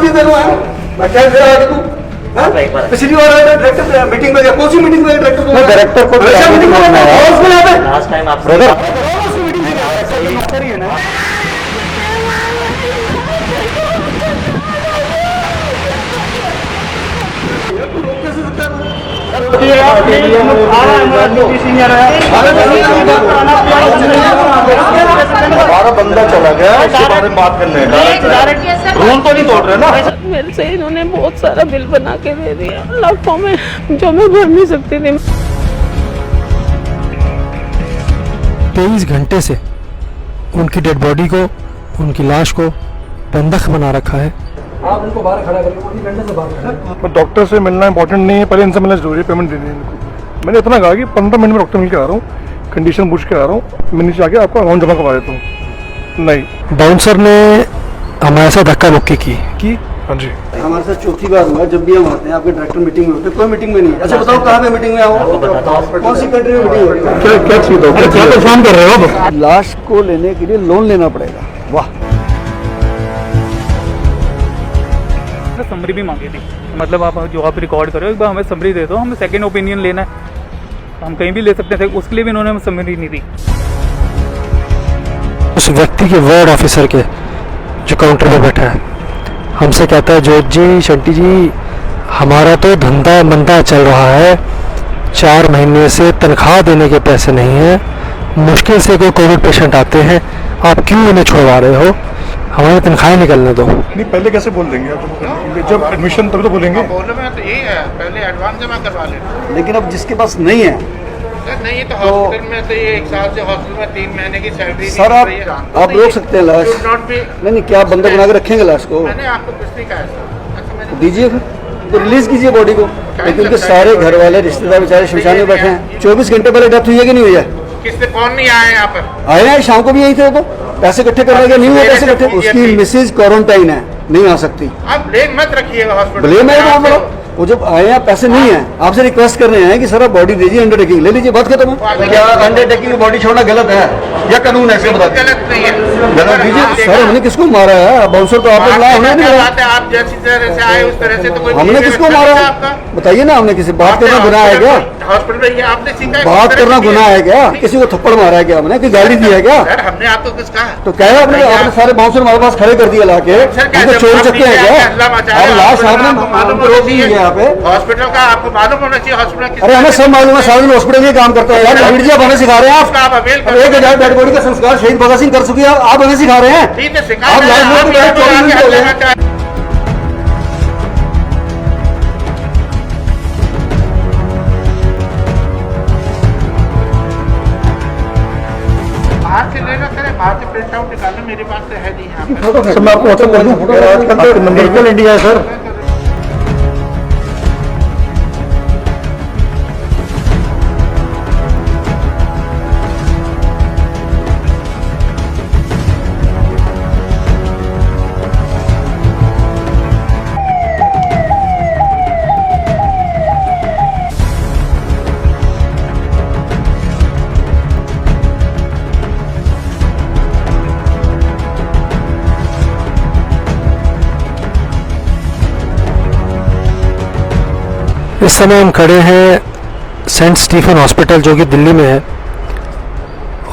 Meeting दे रहा है मैं क्या दे रहा तू पिछली बार डायरेक्टर मीटिंग में गया, कौन सी मीटिंग में डायरेक्टर डायरेक्टर को मीटिंग में लास्ट टाइम आप ब्रदर हमारा बंदा चला गया, इसके बारे में बात करने रूल तो नहीं तोड़ रहे ना। मेरे से इन्होंने बहुत सारा बिल बना के दे दिया लाखों में, जो मैं भर नहीं सकती थी। 23 घंटे से उनकी डेड बॉडी को, उनकी लाश को बंधक बना रखा है। आप उनको बाहर खड़ा करिए, 20 घंटे से बाहर खड़ा। तो डॉक्टर से मिलना इंपॉर्टेंट नहीं है, पहले इनसे मिलना जरूरी है, पेमेंट देनी है इनको। मैंने इतना कहा कि 15 मिनट में डॉक्टर मिल के आ रहा हूँ, कंडीशन पूछ के आ रहा हूँ, मैं नीचे आके आपका अकाउंट जमा करवा देता हूँ। नहीं, बाउंसर ने हमारे साथ धक्का मुक्की की। हाँ जी, हमारे साथ चौथी बार हुआ, जब भी हम आते हैं आपके डायरेक्टर मीटिंग में होते हैं, कोई मीटिंग में नहीं। अच्छा बताओ कहाँ पे मीटिंग में आओ, कौन सी कंट्री में मीटिंग हो रही है? क्या चीज हो, क्या परेशान कर रहे हो? लाश को लेने के लिए लोन लेना पड़ेगा। वाह, समरी भी मांगी थी, मतलब आप जो आप रिकॉर्ड करो एक बार हमें समरी दे दो, हमें सेकंड ओपिनियन लेना है, हम कहीं भी ले सकते थे, उसके लिए भी इन्होंने हमें समरी नहीं दी। उस व्यक्ति के वार्ड ऑफिसर के जो काउंटर पर बैठा है हमसे कहता है, जोत जी, शंटी जी, हमारा तो धंधा मंदा चल रहा है, 4 महीने से तनख्वाह देने के पैसे नहीं हैं, मुश्किल से कोई कोविड पेशेंट आते हैं, आप क्यों उन्हें छोड़वा रहे हो, हमारी तनख्वाहें निकलने दो। नहीं, पहले कैसे बोल देंगे आप? जब एडमिशन तब तो बोलेंगे। बोलो मैं तो यही है, पहले एडवांस जमा करवा लेना। लेकिन अब जिसके पास नहीं है नहीं है तो हॉस्पिटल में तो ये 1 साल से हॉस्पिटल में 3 महीने की सैलरी सर, आप रोक सकते हैं लाश। नहीं, क्या आप बंदक बना के रखेंगे लाश को? मैंने आपको कुछ नहीं कहा सर। अच्छा, मैंने दीजिए फिर, तो रिलीज कीजिए बॉडी को। लेकिन उनके सारे घर वाले रिश्तेदार बेचारे शमशान में बैठे हैं। 24 घंटे पहले डेथ हुई है कि नहीं हुई है? किससे कौन नहीं आया यहाँ पर? आए हैं, शाम को भी यही थे वो, पैसे इकट्ठे करने के नहीं हुए पैसे इकट्ठे। उसकी मिसेज क्वारंटाइन है, नहीं आ सकती। आप ब्लेम मत रखिएगा हॉस्पिटल। ब्लेम है वो जब आए हैं, पैसे नहीं है, आपसे रिक्वेस्ट कर रहे हैं कि सर आप बॉडी दीजिए, अंडरटेकिंग ले लीजिए, बात खत्म है। क्या अंडरटेकिंग में बॉडी छोड़ना गलत है या कानून है? गलत नहीं है, गलत दीजिए सर। हमने किसको मारा है? बाउंसर तो आपने बुलाया, हमने नहीं मारा। आप जैसी तरह से आए उस तरह से तो कोई हमने किसको मारा? बताइए ना, हमने किसी बात करना गुनाह है क्या? हॉस्पिटल में आपने सीखा बात करना गुनाह है क्या? किसी को थप्पड़ मारा है क्या हमने, कि गाली दी है क्या? हमने आपको कुछ कहा? तो क्या है, आपने सारे बाउंसर हमारे पास खड़े कर दिए लाके, हमको छोड़ सकते हैं क्या? अब लाश आपने रोक दी है यहाँ पे हॉस्पिटल का, आपको मालूम होना चाहिए हॉस्पिटल। अरे हमें सब मालूम है, सारे दिन हॉस्पिटल ये काम करते हैं यार। कोविड जी आप हमें सिखा रहे हैं। आप 1000 डेड बॉडी का संस्कार शहीद भगत सिंह कर चुकी है, आप हमें सिखा रहे हैं। ठीक है, सिखा आप लाइव में बैठ 24 मिनट हो गए। बाहर से लेना सर, बाहर से प्रिंट आउट निकालना, मेरे पास तो है नहीं यहाँ पर। सर मैं आपको व्हाट्सएप कर दूँ, डिजिटल इंडिया है सर। इस समय हम खड़े हैं सेंट स्टीफन हॉस्पिटल जो कि दिल्ली में है,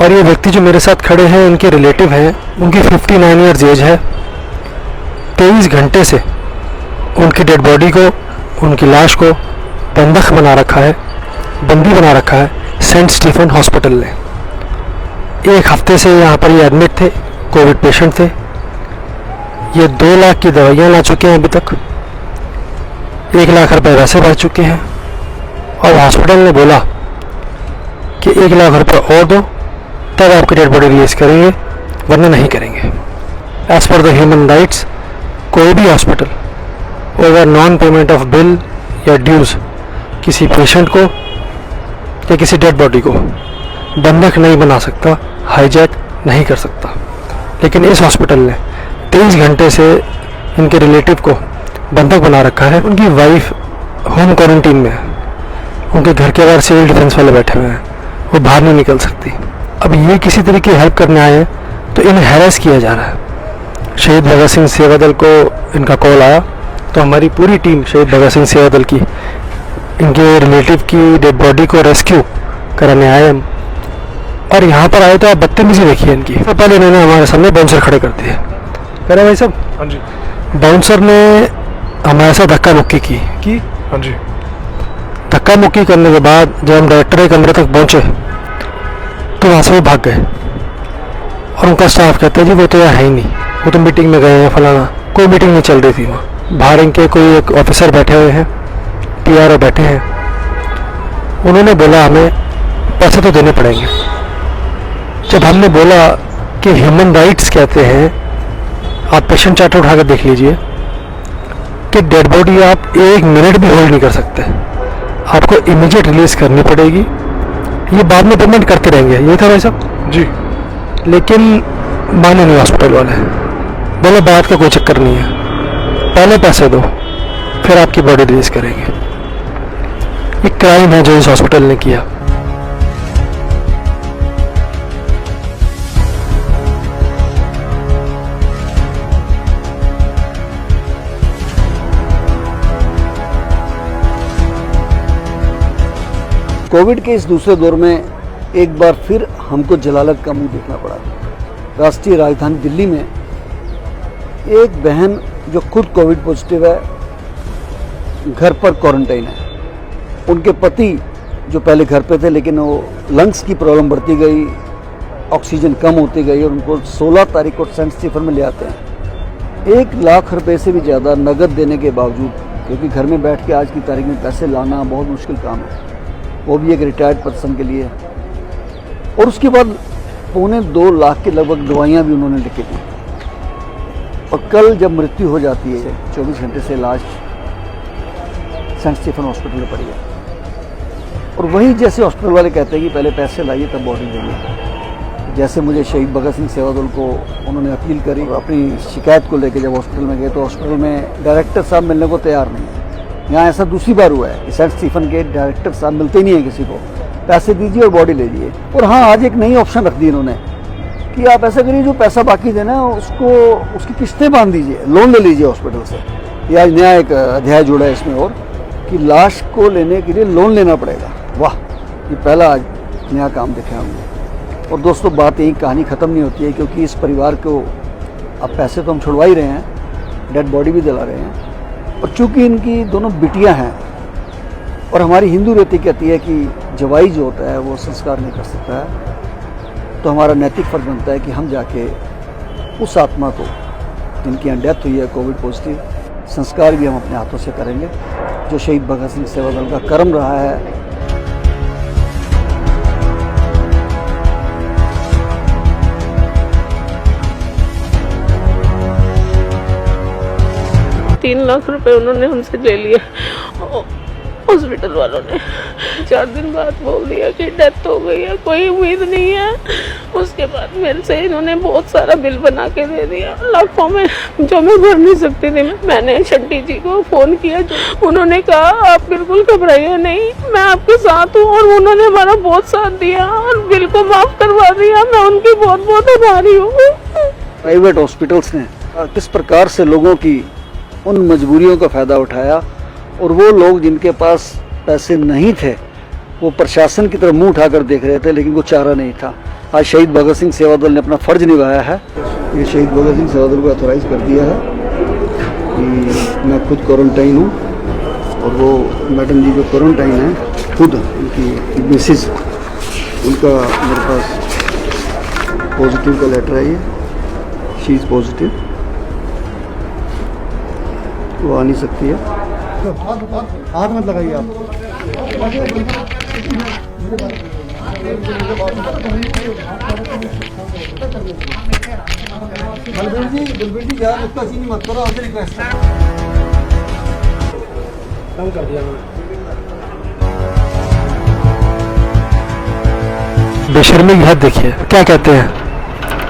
और ये व्यक्ति जो मेरे साथ खड़े हैं उनके रिलेटिव हैं, उनकी 59 ईयर्स एज है। 23 घंटे से उनकी डेड बॉडी को, उनकी लाश को बंधक बना रखा है, बंदी बना रखा है सेंट स्टीफन हॉस्पिटल ने। 1 हफ्ते से यहाँ पर ये एडमिट थे, कोविड पेशेंट थे। ये 2 लाख की दवाइयाँ ला चुके हैं अभी तक, 1 लाख रुपए वैसे भर चुके हैं, और हॉस्पिटल ने बोला कि 1 लाख रुपए और दो तब आपकी डेड बॉडी रिलीज करेंगे, वरना नहीं करेंगे। As per the human rights, कोई भी hospital over non payment of bill या ड्यूज किसी पेशेंट को या किसी डेड बॉडी को बंधक नहीं बना सकता, हाईजैक नहीं कर सकता। लेकिन इस हॉस्पिटल ने 23 घंटे से इनके रिलेटिव को बंधक बना रखा है। उनकी वाइफ होम क्वारंटीन में है, उनके घर के बाहर सिविल डिफेंस वाले बैठे हुए हैं, वो बाहर नहीं निकल सकती। अब ये किसी तरह की हेल्प करने आए हैं तो इन्हें हैरेस किया जा रहा है। शहीद भगत सिंह सेवा दल को इनका कॉल आया, तो हमारी पूरी टीम शहीद भगत सिंह सेवा दल की इनके रिलेटिव की डेड बॉडी को रेस्क्यू कराने आए हम। और यहाँ पर आए तो आप बदतमीजी देखिए इनकी। तो पहले इन्होंने हमारे सामने बाउंसर खड़े कर दिए। कह रहे भाई साहब, हाँ जी, बाउंसर ने हमारे साथ धक्का मुक्की की। हाँ जी, धक्का मुक्की करने के बाद जब हम डायरेक्टर के कमरे तक पहुँचे तो वहाँ से वो भाग गए। और उनका स्टाफ कहता है जी वो तो यहाँ है ही नहीं, वो तो मीटिंग में गए हैं फलाना। कोई मीटिंग नहीं चल रही थी वहाँ। बाहर इनके कोई एक ऑफिसर बैठे हुए हैं, PRO बैठे हैं। उन्होंने बोला हमें पैसे तो देने पड़ेंगे। जब हमने बोला कि ह्यूमन राइट्स कहते हैं, आप पेशेंट चार्ट उठा कर देख लीजिए कि डेड बॉडी आप 1 मिनट भी होल्ड नहीं कर सकते, आपको इमीडिएट रिलीज करनी पड़ेगी। ये बाद में पेमेंट करते रहेंगे, यही था भाई साहब जी। लेकिन माने नहीं हॉस्पिटल वाले। बोले बात का कोई चक्कर नहीं है, पहले पैसे दो फिर आपकी बॉडी रिलीज करेंगे। ये क्राइम है जो इस हॉस्पिटल ने किया। कोविड के इस दूसरे दौर में एक बार फिर हमको जलालत का मुंह देखना पड़ा। राष्ट्रीय राजधानी दिल्ली में एक बहन जो खुद कोविड पॉजिटिव है, घर पर क्वारंटाइन है। उनके पति जो पहले घर पे थे, लेकिन वो लंग्स की प्रॉब्लम बढ़ती गई, ऑक्सीजन कम होती गई और उनको 16 तारीख को सेंट स्टीफन में ले आते हैं। 1 लाख रुपए से भी ज़्यादा नगद देने के बावजूद, क्योंकि घर में बैठ के आज की तारीख में पैसे लाना बहुत मुश्किल काम है, वो भी एक रिटायर्ड पर्सन के लिए। और उसके बाद 2.25 लाख के लगभग दवाइयाँ भी उन्होंने लिखी दी। और कल जब मृत्यु हो जाती है, 24 घंटे से लाश सेंट स्टीफन हॉस्पिटल में पड़ी है। और वही जैसे हॉस्पिटल वाले कहते हैं कि पहले पैसे लाइए तब बॉडी देंगे। जैसे मुझे शहीद भगत सिंह सेवा दल को उन्होंने अपील करी, अपनी शिकायत को लेकर जब हॉस्पिटल में गए तो हॉस्पिटल में डायरेक्टर साहब मिलने को तैयार नहीं है। यहाँ ऐसा दूसरी बार हुआ है कि सेंट स्टीफन के डायरेक्टर साहब मिलते ही नहीं है किसी को, पैसे दीजिए और बॉडी ले लीजिए। और हाँ, आज एक नई ऑप्शन रख दी इन्होंने कि आप ऐसा करिए, जो पैसा बाकी देना है उसको उसकी किस्तें बांध दीजिए, लोन ले लीजिए हॉस्पिटल से। ये आज नया एक अध्याय जुड़ा है इसमें, और कि लाश को लेने के लिए लोन लेना पड़ेगा। वाह, ये पहला आज नया काम देखा हमने। और दोस्तों, बात यही, कहानी ख़त्म नहीं होती है, क्योंकि इस परिवार को अब पैसे तो हम छुड़वा ही रहे हैं, डेड बॉडी भी दिला रहे हैं। और चूंकि इनकी दोनों बिटियां हैं, और हमारी हिंदू रीति कहती है कि जवाई जो होता है वो संस्कार नहीं कर सकता है, तो हमारा नैतिक फर्ज बनता है कि हम जाके उस आत्मा को, जिनकी यहाँ डेथ हुई है कोविड पॉजिटिव, संस्कार भी हम अपने हाथों से करेंगे, जो शहीद भगत सिंह सेवा दल का कर्म रहा है। 3 लाख रुपए उन्होंने हमसे ले लिए हॉस्पिटल वालों ने। 4 दिन बाद बोल दिया कि डेथ हो गई है, कोई उम्मीद नहीं है। उसके बाद मेरे से इन्होंने बहुत सारा बिल बना के दे दिया, लाखों में, जो मैं भर नहीं सकती थी। मैंने शंटी जी को फोन किया, उन्होंने कहा आप बिल्कुल घबराइए नहीं, मैं आपके साथ हूँ। और उन्होंने हमारा बहुत साथ दिया और बिल को माफ करवा दिया। मैं उनकी बहुत बहुत आभारी हूँ। प्राइवेट हॉस्पिटल्स ने किस प्रकार से लोगों की उन मजबूरियों का फ़ायदा उठाया, और वो लोग जिनके पास पैसे नहीं थे वो प्रशासन की तरफ मुंह उठाकर देख रहे थे, लेकिन कोई चारा नहीं था। आज शहीद भगत सिंह सेवा दल ने अपना फ़र्ज निभाया है। ये शहीद भगत सिंह सेवा दल को ऑथोराइज कर दिया है कि मैं खुद क्वारंटाइन हूँ, और वो मैडम जी जो क्वारंटाइन है खुद, उनकी मिसिस, उनका मेरे पास पॉजिटिव का लेटर है, ये शी इज़ पॉजिटिव, वो आ नहीं सकती है। हाथ मत लगाइए आप। बलबीर जी यार, उसका सीन मत करो, आपसे रिक्वेस्ट है। कम कर दिया बेशर्मी की हद देखिए। क्या कहते हैं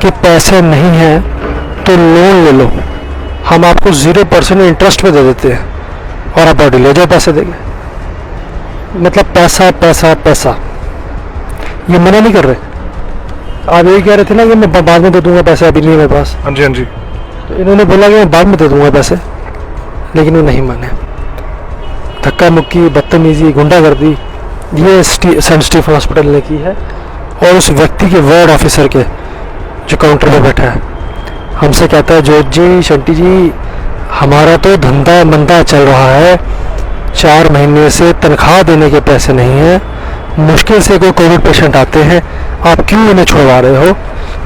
कि पैसे नहीं हैं तो लोन ले लो, हम आपको 0% इंटरेस्ट पे दे देते हैं और आप बॉडी ले जाओ पैसे देंगे। मतलब पैसा पैसा पैसा, ये मना नहीं कर रहे। आप यही कह रहे थे ना कि मैं बाद में दे दूंगा पैसे, अभी नहीं है मेरे पास। हाँ जी, हाँ जी। इन्होंने बोला कि मैं बाद में दे दूंगा पैसे, लेकिन वो नहीं माने। धक्का मुक्की, बदतमीजी, गुंडागर्दी ये सेंट स्टीफन हॉस्पिटल ने की है, और उस व्यक्ति के वार्ड ऑफिसर के जो काउंटर पे बैठा है हमसे कहता है, जोत जी, शंटी जी, हमारा तो धंधा मंदा चल रहा है, 4 महीने से तनख्वाह देने के पैसे नहीं हैं, मुश्किल से कोई कोविड पेशेंट आते हैं, आप क्यों इन्हें छोड़वा रहे हो,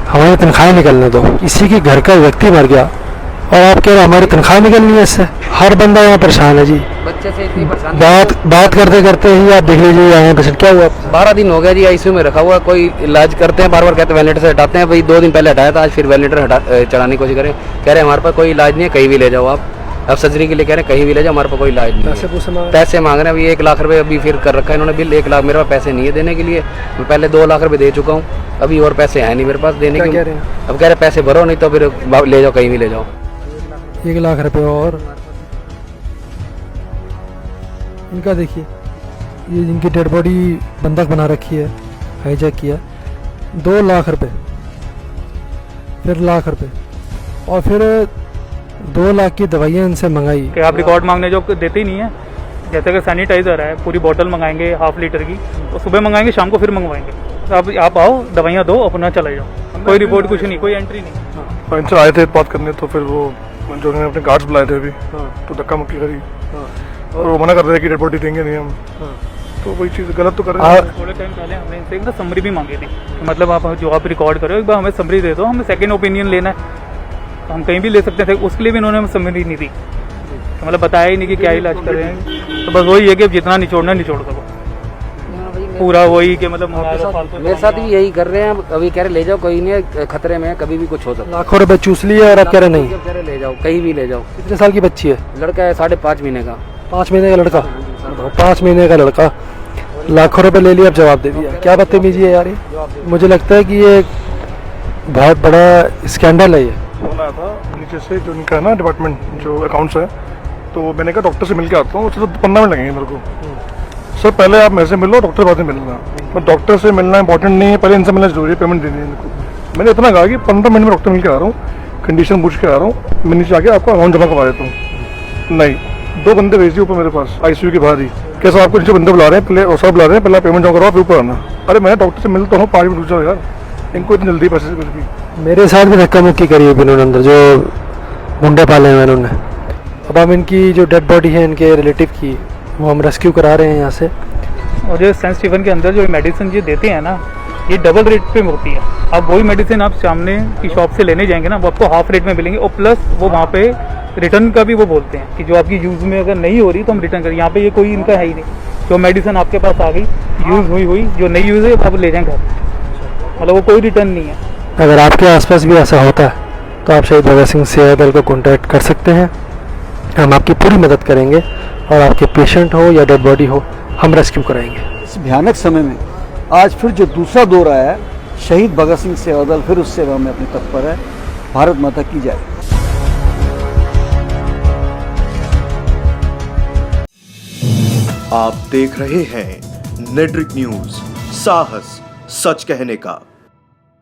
हमारी तनख्वाह निकलने दो। इसी के घर का व्यक्ति मर गया और आप कह रहे हमारी तनख्वाह निकलनी है इससे। हर बंदा यहाँ परेशान है जी। बच्चे से इतनी परेशान बात करते करते ही आप देख लीजिए यहाँ पेशेंट क्या हुआ। 12 दिन हो गया जी आईसीयू में रखा हुआ, कोई इलाज करते हैं, बार बार कहते हैं वेंटिलेटर से हटाते हैं, भाई 2 दिन पहले हटाया था, आज फिर वेंटिलेटर चढ़ाने की कोशिश करें, कह रहे हैं हमारे पास कोई इलाज नहीं है, कहीं भी ले जाओ आप। अब सर्जरी के लिए कह रहे हैं कहीं भी ले जाओ, हमारे पास कोई इलाज नहीं है। पैसे मांग रहे हैं, अभी 1 लाख रुपए अभी फिर कर रखा है इन्होंने बिल। 1 लाख मेरे पास पैसे नहीं है देने के लिए, मैं पहले 2 लाख रुपए दे चुका हूँ, अभी और पैसे हैं नहीं मेरे पास देने के। अब कह रहे पैसे भरो, नहीं तो फिर ले जाओ, कहीं भी ले जाओ। 1 लाख रुपए और इनका देखिए, ये इनकी डेड बॉडी बंधक बना रखी है, हाईजैक किया। 2 लाख रुपए, फिर लाख रुपए, और फिर 2 लाख की दवाइयाँ इनसे मंगाई। कि आप रिकॉर्ड मांगने जो देते ही नहीं है। जैसे कि सैनिटाइजर है, पूरी बोतल मंगाएंगे ½ लीटर की, तो सुबह मंगाएंगे, शाम को फिर मंगवाएंगे। तो आप आओ, दवाइयाँ दो, अपना चले जाओ, कोई रिपोर्ट कुछ नहीं, कोई एंट्री नहीं। इनसे आए थे बात करने, तो फिर वो जो उन्होंने अपने गार्ड्स बुलाए थे अभी, तो धक्का मुक्की करी, और वो मना कर रहे थे कि रिपोर्ट देंगे नहीं हम। तो वही चीज़ गलत तो कर रहे हैं। थोड़े टाइम पहले हमने इनसे एक समरी भी मांगी थी, मतलब आप जो आप रिकॉर्ड करो, एक बार हमें समरी दे दो, हमें सेकंड ओपिनियन लेना है, हम कहीं भी ले सकते थे, उसके लिए भी इन्होंने हमें समरी नहीं दी, तो मतलब बताया ही नहीं कि क्या इलाज कर रहे हैं। तो बस वही है कि अब जितना निचोड़ना निचोड़ सको, पूरा वही कि मतलब मेरे साथ भी यही कर रहे हैं। अभी कह रहे ले जाओ, कोई नहीं खतरे में, कभी भी कुछ हो सकता है। लाखों रुपए चूस लिए और अब कह रहे नहीं। कह रहे ले जाओ, कहीं भी ले जाओ। कितने साल की बच्ची है? लड़का है 5.5 महीने का। 5 महीने का लड़का, 5 महीने का लड़का, लाखों रुपए ले लिया, अब जवाब दे दिया। क्या बदतमीजी है यार ये। मुझे लगता है कि ये बहुत बड़ा स्कैंडल है ये। फोन आया था नीचे से, जो उनका है ना डिपार्टमेंट, जो अकाउंट्स है, तो मैंने कहा डॉक्टर से मिल के आता हूँ, उससे तो 15 मिनट लगेंगे मेरे को। सर पहले आप मेरे से मिलो, डॉक्टर बाद में मिलना। पर डॉक्टर से मिलना इंपॉर्टेंट नहीं है, पहले इनसे मिलना जरूरी है, पेमेंट देनी है इनको। मैंने इतना कहा कि 15 मिनट में डॉक्टर मिल के आ रहा हूँ, कंडीशन पूछ के आ रहा हूँ, मैं नीचे आके आपका अकाउंट जमा करवा देता हूँ। नहीं, 2 बंदे भेज दिए ऊपर मेरे पास आईसीयू के बाहर ही। कैसा आपको नीचे बंदे बुला रहे हैं, पहले और सब बुला रहे हैं, पहले पेमेंट जमा करवाओ फिर ऊपर आना। अरे मैं डॉक्टर से मिलता हूँ, 5 मिनट रुक जाओ यार, इनको इतनी जल्दी पैसे से कुछ भी। मेरे साथ भी धक्का मुक्की करी है इन्होंने अंदर, जो गुंडे पाले हैं इन्होंने। अब हम इनकी जो डेड बॉडी है इनके रिलेटिव की, वो हम रेस्क्यू करा रहे हैं यहाँ से। और जो सेंट स्टीफन के अंदर जो मेडिसिन ये देते हैं ना, ये डबल रेट पे होती है। अब वही मेडिसिन आप सामने की शॉप से लेने जाएंगे ना, वो आपको हाफ रेट में मिलेंगे, और प्लस वो वहाँ पे रिटर्न का भी वो बोलते हैं कि जो आपकी यूज़ में अगर नहीं हो रही तो हम रिटर्न करें। यहाँ पे ये कोई इनका है ही नहीं, जो मेडिसिन आपके पास आ गई, यूज़ हुई, जो नहीं यूज़ है आप ले जाएँ घर, मतलब वो कोई रिटर्न नहीं है। अगर आपके आसपास भी ऐसा होता है तो आप शहीद भगत सिंह सेवा दल को कॉन्टैक्ट कर सकते हैं, हम आपकी पूरी मदद करेंगे, और आपके पेशेंट हो या डेड बॉडी हो, हम रेस्क्यू कराएंगे। इस भयानक समय में आज फिर जो दूसरा दौर आया है, शहीद भगत सिंह सेवा दल फिर उस सेवा में अपनी तत्पर है। भारत माता की जय। आप देख रहे हैं नेट्रिक न्यूज, साहस सच कहने का।